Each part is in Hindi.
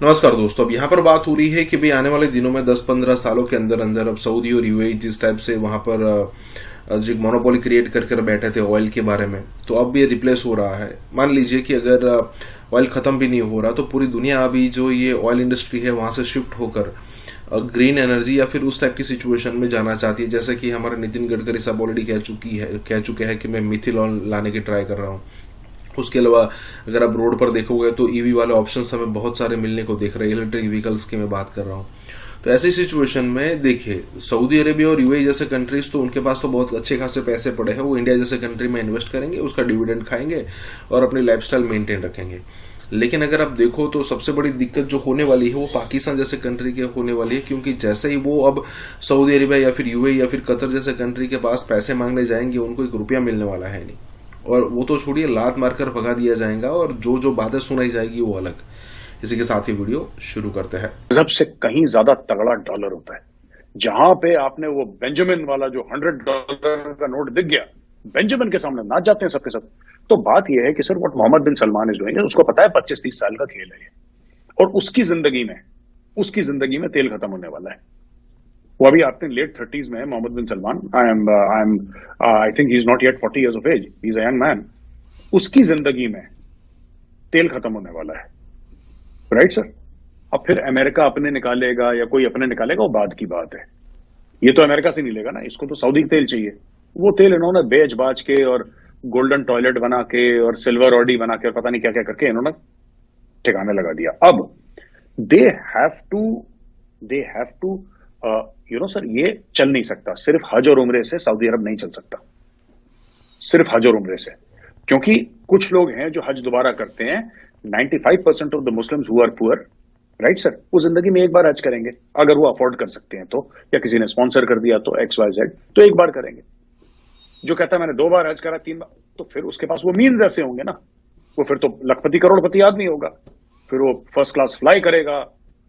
नमस्कार दोस्तों। अब यहाँ पर बात हो रही है कि भाई आने वाले दिनों में 10-15 सालों के अंदर अंदर अब सऊदी और यूएई जिस टाइप से वहाँ पर जो मोनोपोली क्रिएट कर बैठे थे ऑयल के बारे में, तो अब ये रिप्लेस हो रहा है। मान लीजिए कि अगर ऑयल खत्म भी नहीं हो रहा तो पूरी दुनिया अभी जो ये ऑयल इंडस्ट्री है वहाँ से शिफ्ट होकर ग्रीन एनर्जी या फिर उस टाइप की सिचुएशन में जाना चाहती है। जैसे कि हमारे नितिन गडकरी साहब ऑलरेडी कह चुके हैं कि मैं मिथिलॉन लाने की ट्राई कर रहा हूँ। उसके अलावा अगर आप रोड पर देखोगे तो ईवी वाले ऑप्शंस हमें बहुत सारे मिलने को देख रहे हैं। इलेक्ट्रिक व्हीकल्स की मैं बात कर रहा हूँ। तो ऐसी सिचुएशन में देखिए, सऊदी अरेबिया और यूएई जैसे कंट्रीज तो उनके पास तो बहुत अच्छे खासे पैसे पड़े हैं। वो इंडिया जैसे कंट्री में इन्वेस्ट करेंगे, उसका डिविडेंड खाएंगे और अपनी लाइफस्टाइल मेंटेन रखेंगे। लेकिन अगर आप देखो तो सबसे बड़ी दिक्कत जो होने वाली है वो पाकिस्तान जैसे कंट्री के होने वाली है, क्योंकि जैसे ही वो अब सऊदी अरेबिया या फिर यूएई या फिर कतर जैसे कंट्री के पास पैसे मांगने जाएंगे, उनको 1 रुपया मिलने वाला है नहीं। और वो तो छोड़िए, लात मारकर भगा दिया जाएगा और जो जो बातें सुनाई जाएगी वो अलग। इसी के साथ ही वीडियो शुरू करते हैं। सबसे कहीं ज्यादा तगड़ा डॉलर होता है। जहां पे आपने वो बेंजामिन वाला जो $100 का नोट दिख गया, बेंजामिन के सामने नाच जाते हैं सबके सब। तो बात यह है कि sir what Mohammed bin Salman is doing, उसको पता है 25-30 साल का खेल है और उसकी जिंदगी में तेल खत्म होने वाला है। वो अभी आपने लेट 30s में है मोहम्मद बिन Salman. I think he is not yet 40 years of age, he is a young man. उसकी जिंदगी में तेल खत्म होने वाला है, राइट सर। अब फिर अमेरिका अपने निकालेगा या कोई अपने निकालेगा, वो बाद की बात है। ये तो अमेरिका से नहीं लेगा ना, इसको तो सऊदी तेल चाहिए। वो तेल इन्होंने बेच बाच के और गोल्डन टॉयलेट बना के और सिल्वर ऑडी बना के और पता नहीं क्या क्या करके इन्होंने ठिकाने लगा दिया। अब दे हैव टू सर, ये चल नहीं सकता। सिर्फ हज और उम्रे से सऊदी अरब नहीं चल सकता, सिर्फ हज और उम्रे से। क्योंकि कुछ लोग हैं जो हज दोबारा करते हैं। 95% of the Muslims who are poor, right sir, वो जिंदगी में एक बार हज करेंगे अगर वो अफोर्ड कर सकते हैं तो, या किसी ने स्पॉन्सर कर दिया तो XYZ, तो एक बार करेंगे। जो कहता है मैंने 2 बार हज करा, 3 बार, तो फिर उसके पास वो मीन्स ऐसे होंगे ना, वो फिर तो लखपति करोड़पति आदमी होगा। फिर वो फर्स्ट क्लास फ्लाई करेगा,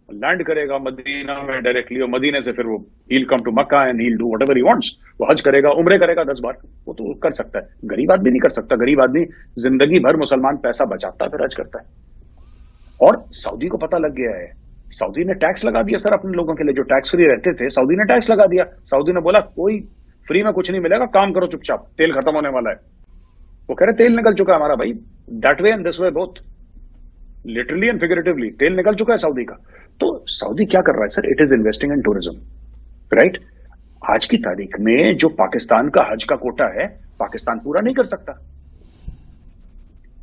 लैंड करेगा मदीना में डायरेक्टली, और मदीने से फिर वो he'll come to Makkah and he'll do whatever he wants। वो हज करेगा, उम्रे करेगा 10 बार, वो तो कर सकता है। गरीब आदमी नहीं कर सकता। गरीब आदमी जिंदगी भर मुसलमान पैसा बचाता है फिर हज करता है। और सऊदी को पता लग गया है, सऊदी ने टैक्स लगा दिया सर अपने लोगों के लिए। जो टैक्स फ्री रहते थे, सऊदी ने टैक्स लगा दिया। सऊदी ने बोला कोई फ्री में कुछ नहीं मिलेगा, काम करो चुपचाप, तेल खत्म होने वाला है। वो कह रहे तेल निकल चुका है हमारा भाई, that way and this way both, literally and figuratively तेल निकल चुका है सऊदी का। तो सऊदी क्या कर रहा है sir? It is investing in tourism, right. आज की तारीख में जो पाकिस्तान का हज का कोटा है, पाकिस्तान पूरा नहीं कर सकता।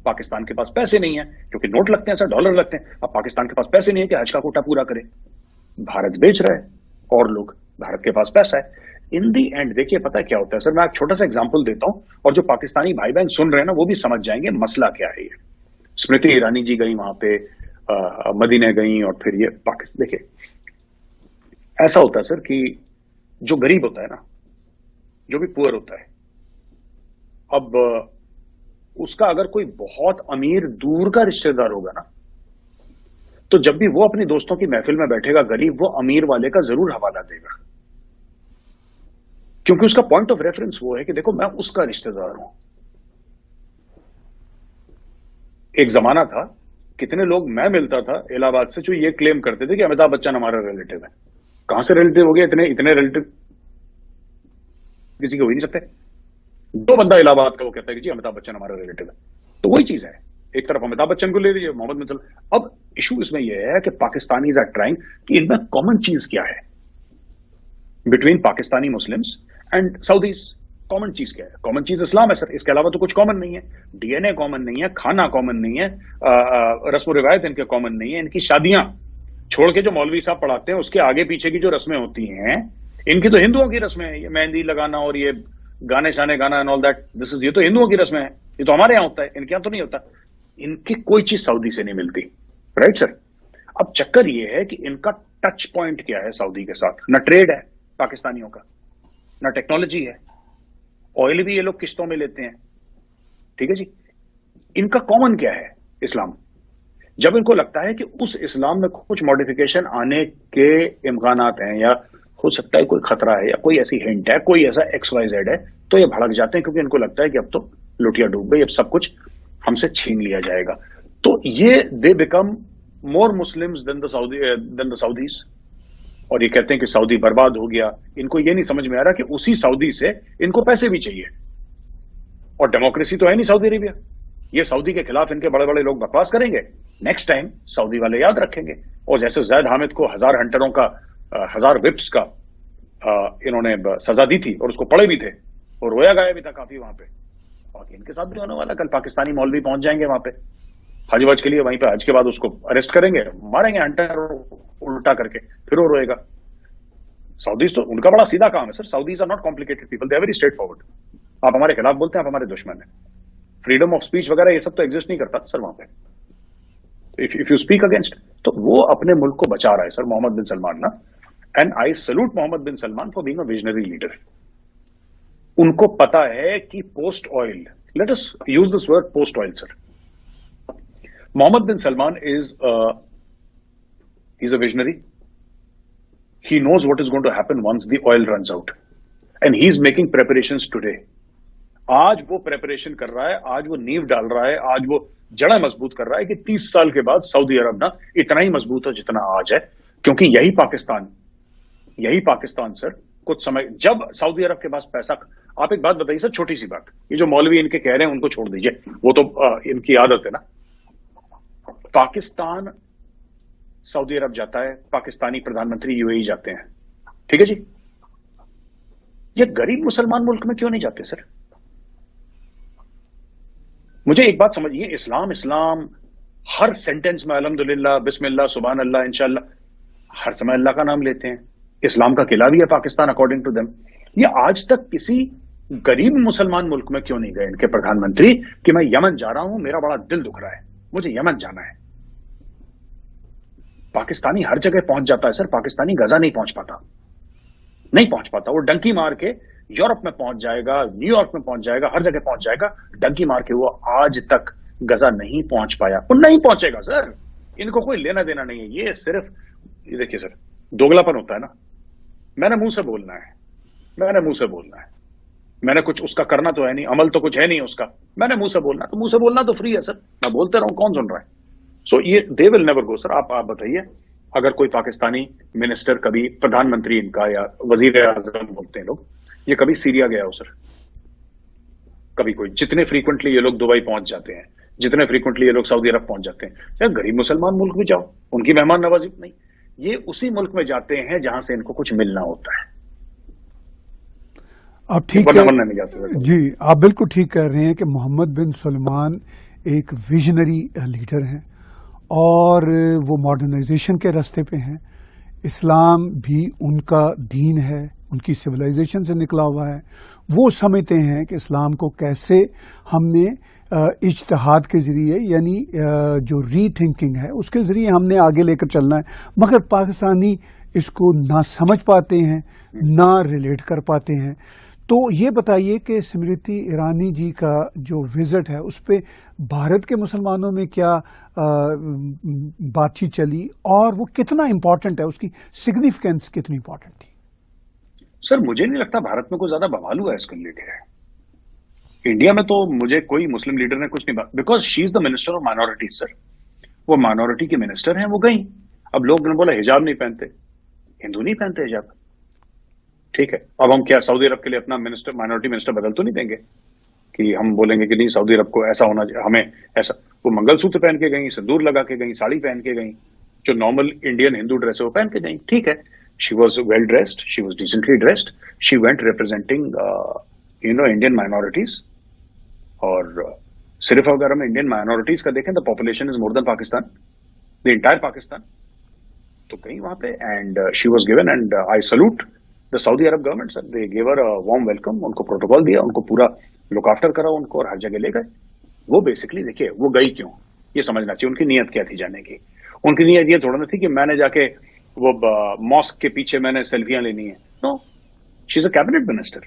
पाकिस्तान के पास पैसे नहीं है, क्योंकि नोट लगते हैं सर, डॉलर लगते हैं। अब पाकिस्तान के पास पैसे नहीं है कि हज का कोटा पूरा करे। भारत बेच रहा है और लोग, भारत के पास पैसा है। इन दी एंड देखिए पता है क्या होता है सर, मैं एक छोटा सा एग्जांपल देता हूं और जो पाकिस्तानी भाई बहन सुन रहे हैं ना वो भी समझ जाएंगे मसला क्या है। ये स्मृति ईरानी जी गई वहां पे, मदीने गई, और फिर ये पाकिस्तान। देखिए ऐसा होता है सर कि जो गरीब होता है ना, जो भी पुअर होता है, अब उसका अगर कोई बहुत अमीर दूर का रिश्तेदार होगा ना, तो जब भी वो अपनी दोस्तों की महफिल में बैठेगा गरीब, वो अमीर वाले का जरूर हवाला देगा, क्योंकि उसका पॉइंट ऑफ रेफरेंस वो है कि देखो मैं उसका रिश्तेदार हूं। एक जमाना था, कितने लोग मैं मिलता था इलाहाबाद से जो ये क्लेम करते थे कि अमिताभ बच्चन हमारा रिलेटिव है। कहां से रिलेटिव हो गया? इतने रिलेटिव किसी के हो ही नहीं सकते। 2 बंदा इलाहाबाद का वो कहता है कि जी अमिताभ बच्चन हमारा रिलेटिव है। तो वही चीज है, एक तरफ अमिताभ बच्चन को ले लीजिए, मोहम्मद बिन सलमान। अब इशू इसमें यह है कि पाकिस्तानीज आर ट्राइंग कि इनमें कॉमन चीज क्या है between Pakistani Muslims and Saudis. Common चीज क्या है? कॉमन चीज इस्लाम है सर, इसके अलावा तो कुछ कॉमन नहीं है। डीएनए कॉमन नहीं है, खाना कॉमन नहीं है, रस्म रिवायत इनके कॉमन नहीं है। इनकी शादियां छोड़ के जो मौलवी साहब पढ़ाते हैं उसके आगे पीछे की जो रस्में होती हैं, इनकी तो हिंदुओं की रस्में हैं। ये मेहंदी लगाना और ये गाने शाने गाना एंड ऑल दैट, ये तो हिंदुओं की रस्में हैं। ये तो हमारे यहाँ होता है, इनके यहाँ तो नहीं होता। इनकी कोई चीज सऊदी से नहीं मिलती, राइट सर। अब चक्कर ये है कि इनका टच पॉइंट क्या है सऊदी के साथ? ना ट्रेड है पाकिस्तानियों का, ना टेक्नोलॉजी है। ऑयल भी ये लोग किश्तों में लेते हैं, ठीक है जी। इनका कॉमन क्या है? इस्लाम। जब इनको लगता है कि उस इस्लाम में कुछ मॉडिफिकेशन आने के इम्कानात हैं, या हो सकता है कोई खतरा है, या कोई ऐसी हिंट है, कोई ऐसा XYZ है, तो ये भड़क जाते हैं, क्योंकि इनको लगता है कि अब तो लुटिया डूब गई, अब सब कुछ हमसे छीन लिया जाएगा। तो ये they become more Muslims than the Saudis. और ये कहते हैं कि सऊदी बर्बाद हो गया। इनको ये नहीं समझ में आ रहा कि उसी सऊदी से इनको पैसे भी चाहिए, और डेमोक्रेसी तो है नहीं सऊदी अरेबिया। ये सऊदी के खिलाफ इनके बड़े बड़े लोग बकवास करेंगे, नेक्स्ट टाइम सऊदी वाले याद रखेंगे। और जैसे जैद हामिद को 1000 हंटरों का 1000 विप्स का इन्होंने सजा दी थी, और उसको पड़े भी थे, और रोया गाया भी था काफी वहां पे। और इनके साथ भी होने वाला, कल पाकिस्तानी मौलवी पहुंच जाएंगे वहां पे हज वज के लिए, वहीं पे हज के बाद उसको अरेस्ट करेंगे, मारेंगे हंटर उल्टा करके, फिर वो रोएगा। सऊदीज तो उनका बड़ा सीधा काम है sir. Saudis are not complicated people, they are very straightforward. आप हमारे खिलाफ बोलते हैं, आप हमारे दुश्मन है। फ्रीडम ऑफ स्पीच वगैरह ये सब तो एग्जिस्ट नहीं करता सर वहां पे। इफ यू स्पीक अगेंस्ट, तो वो अपने मुल्क को बचा रहा है सर मोहम्मद बिन सलमान ना। And I salute Mohammed bin Salman for being a visionary leader. उनको पता है कि post oil, let us use this word post oil sir. Mohammed bin Salman is he's a visionary. He knows what is going to happen once the oil runs out, and he's making preparations today. आज वो प्रेपरेशन कर रहा है, आज वो नींव डाल रहा है, आज वो जड़ें मजबूत कर रहा है कि 30 साल के बाद सऊदी अरब ना इतना ही मजबूत है जितना आज है। क्योंकि यही पाकिस्तान सर, कुछ समय जब सऊदी अरब के पास पैसा। आप एक बात बताइए सर, छोटी सी बात, ये जो मौलवी इनके कह रहे हैं उनको छोड़ दीजिए, वो तो इनकी आदत है ना। पाकिस्तान सऊदी अरब जाता है, पाकिस्तानी प्रधानमंत्री यूएई जाते हैं, ठीक है जी। ये गरीब मुसलमान मुल्क में क्यों नहीं जाते सर? मुझे एक बात समझिए, इस्लाम हर सेंटेंस में अल्हम्दुलिल्लाह, बिस्मिल्लाह, सुभान अल्लाह, इंशाअल्लाह, हर समय अल्लाह का नाम लेते हैं। इस्लाम का किला भी है पाकिस्तान अकॉर्डिंग टू देम। ये आज तक किसी गरीब मुसलमान मुल्क में क्यों नहीं गए इनके प्रधानमंत्री कि मैं यमन जा रहा हूं, मेरा बड़ा दिल दुख रहा है, मुझे यमन जाना है। पाकिस्तानी हर जगह पहुंच जाता है सर, पाकिस्तानी गजा नहीं पहुंच पाता। वो डंकी मार के यूरोप में पहुंच जाएगा, न्यूयॉर्क में पहुंच जाएगा, हर जगह पहुंच जाएगा, डंकी मार के। वो आज तक गजा नहीं पहुंच पाया, वो नहीं पहुंचेगा सर। इनको कोई लेना देना नहीं है। ये सिर्फ, ये देखिए सर, दोगलापन होता है ना। मैंने मुंह से बोलना है, मैंने कुछ उसका करना तो है नहीं, अमल तो कुछ है नहीं उसका। मैंने मुंह से बोलना तो फ्री है सर, मैं बोलते रहूं, कौन सुन रहा है? सो ये they will never go sir. आप बताइए, अगर कोई पाकिस्तानी मिनिस्टर कभी प्रधानमंत्री इनका या वजीर आजम बोलते हैं लोग, ये कभी सीरिया गया हो सर? कभी कोई? जितने फ्रीक्वेंटली ये लोग दुबई पहुंच जाते हैं, जितने फ्रीक्वेंटली ये लोग सऊदी अरब पहुंच जाते हैं, या गरीब मुसलमान मुल्क में जाओ, उनकी मेहमान नवाजी नहीं। ये उसी मुल्क में जाते हैं जहां से इनको कुछ मिलना होता है। आप ठीक है जी, आप बिल्कुल ठीक कह रहे हैं कि मोहम्मद बिन सलमान एक विजनरी लीडर हैं और वो मॉडर्नाइजेशन के रास्ते पे हैं। इस्लाम भी उनका दीन है, उनकी सिविलाइजेशन से निकला हुआ है। वो समझते हैं कि इस्लाम को कैसे हमने इज्तिहाद के ज़रिए, यानी जो रीथिंकिंग है उसके ज़रिए हमने आगे लेकर चलना है। मगर पाकिस्तानी इसको ना समझ पाते हैं, ना रिलेट कर पाते हैं। तो ये बताइए कि स्मृति ईरानी जी का जो विजिट है उस पर भारत के मुसलमानों में क्या बातचीत चली और वो कितना इम्पोर्टेंट है, उसकी सिग्निफिकेंस कितनी इम्पोर्टेंट थी? सर मुझे नहीं लगता भारत में कोई ज्यादा बवाल हुआ है इसको लेकर। इंडिया में तो मुझे कोई मुस्लिम लीडर ने कुछ नहीं बात, because she is the minister of minority sir. वो माइनॉरिटी के मिनिस्टर हैं, वो गई। अब लोग ने बोला हिजाब नहीं पहनते, हिंदू नहीं पहनते हिजाब, ठीक है। अब हम क्या सऊदी अरब के लिए अपना मिनिस्टर, माइनॉरिटी मिनिस्टर बदल तो नहीं देंगे कि हम बोलेंगे कि नहीं सऊदी अरब को ऐसा होना चाहिए, हमें ऐसा। वो मंगलसूत्र पहन के गई, सिंदूर लगा के गई, साड़ी पहन के गई, जो नॉर्मल इंडियन हिंदू ड्रेस है वो पहन के गई, ठीक है। She was well dressed, she was decently dressed, she went representing Indian minorities. और सिर्फ अगर हम इंडियन माइनॉरिटीज का देखें, the population is more than Pakistan, the entire Pakistan. तो गई वहां पे and she was given, and I salute the Saudi Arab government sir. They give her a warm welcome, उनको प्रोटोकॉल दिया, उनको पूरा लुक आफ्टर करा उनको, और हर जगह ले गए। वो बेसिकली देखिए वो गई क्यों, ये समझना चाहिए उनकी नीयत क्या थी जाने की। उनकी नीयत ये थोड़ा ना थी कि मैंने जाके वो मॉस्क के पीछे मैंने सेल्फियां लेनी है। No, she is a cabinet minister.